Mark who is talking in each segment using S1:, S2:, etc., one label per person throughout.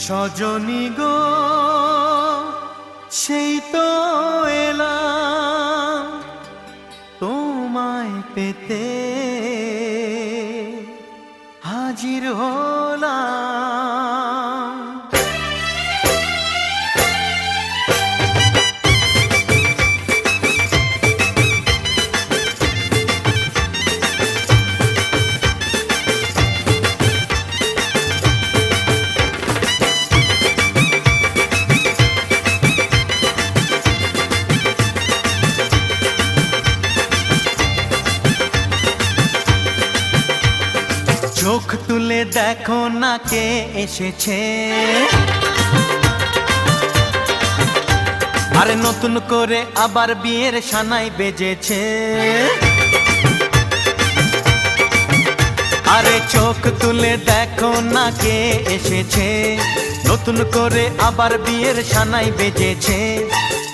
S1: সজনী গো সেই তো এলাম তোমায় পেতে হাজির হলাম। চোখ তুলে দেখো না কে এসেছে, আরে নতুন করে আবার বিয়ের সানাই বেজেছে। আরে চোখ তুলে দেখো না কে এসেছে, নতুন করে আবার বিয়ের সানাই বেজেছে।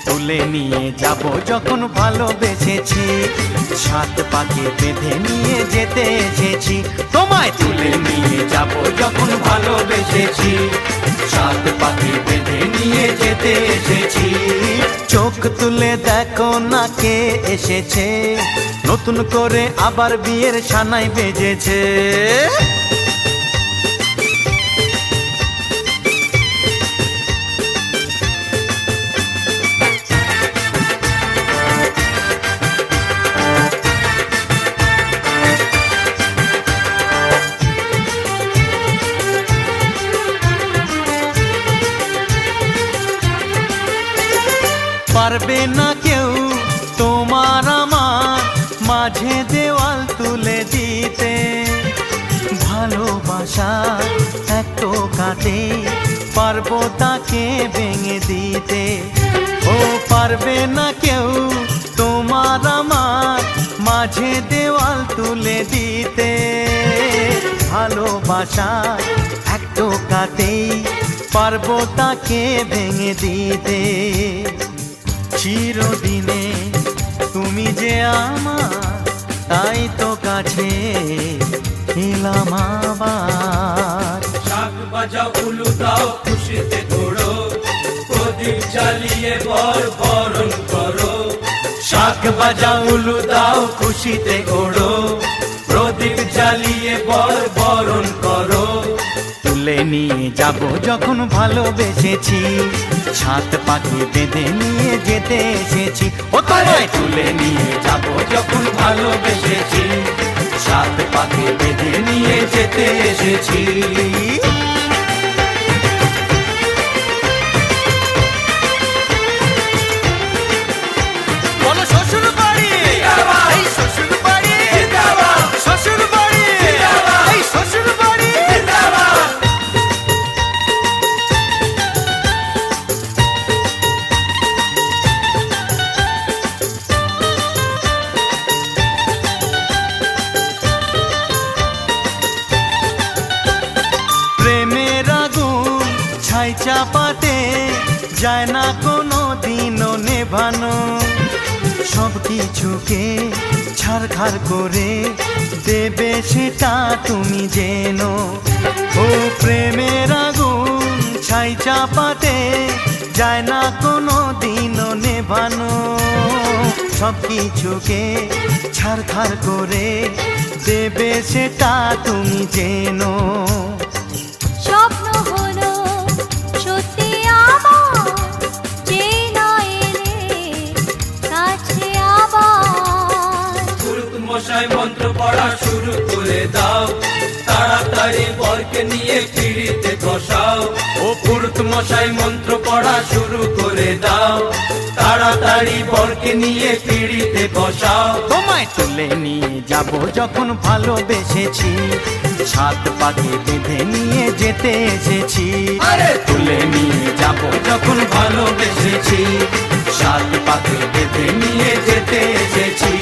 S1: তুলে নিয়ে যাব যখন ভালোবেসেছি, সাত পাকে বেঁধে নিয়ে যেতে এসেছি। তোমায় তুলে নিয়ে যাব যখন ভালোবেসেছি, সাত পাকে বেঁধে নিয়ে যেতে এসেছি। চোখ তুলে দেখো না কে এসেছে, নতুন করে আবার বিয়ের সানাই বেজেছে। পারবে না কেউ তোমার আমার মাঝে দেওয়াল তুলে দিতে, ভালোবাসা এত কাটে পারবো তাকে ভেঙে দিতে। ও পারবে না কেউ তোমার আমার মাঝে দেওয়াল তুলে দিতে, ভালোবাসা এত কাটে পারবো তাকে ভেঙে দিতে। চিরদিনে তুমি যে আমার, তাই তো কাছে এলাম আবার।
S2: শাক বাজাও উলু দাও খুশিতে ঘোড়ো, প্রদীপ জ্বালিয়ে বর বরণ করো।
S1: শাক বাজাও উলু দাও খুশিতে ওড়ো, প্রদীপ জ্বালিয়ে বর বরণ করো। তুলে নিয়ে যাব যখন ভালোবেসেছি, সাত পাখি বেঁধে নিয়ে যেতে এসেছি। ও তোমায় তুলে নিয়ে যাব যখন ভালোবেসেছি, সাত পাখি বেঁধে নিয়ে যেতে এসেছি। বলো শ্বশুর বাড়ি, এই শ্বশুর বাড়ি, শ্বশুর বাড়ি, এই শ্বশুর বাড়ি। প্রেমের আগুন ছাই চাপাতে যায় না কোনো দিনও নেভানো, সব কিছুকে ছারখার করে দেবে সেটা তুমি জেনো। ও প্রেমের আগুন ছাই চাপাতে যায় না কোনো দিনও নেভানো, সব কিছুকে ছারখার করে দেবে সেটা তুমি জেনো।
S3: স্বপ্ন হলো সত্যি আমার, যে না এলে কাছে আবার।
S2: পুরুত মশাই মন্ত্র পড়া শুরু করে দাও, তাড়াতাড়ি বরকে নিয়ে পিড়িতে বসাও। ও পুরুত মশাই মন্ত্র পড়া শুরু করে দাও, তাড়াতাড়ি বরকে নিয়ে পিড়িতে বসাও।
S1: তোমায় তুলে নিয়ে যাব যখন ভালোবেসেছি, সাত পাকে বেঁধে নিয়ে যেতে এসেছি।
S2: আরে
S1: তুলে নিয়ে যাব যখন ভালোবেসেছি, সাত পাকে বেঁধে নিয়ে যেতে এসেছি।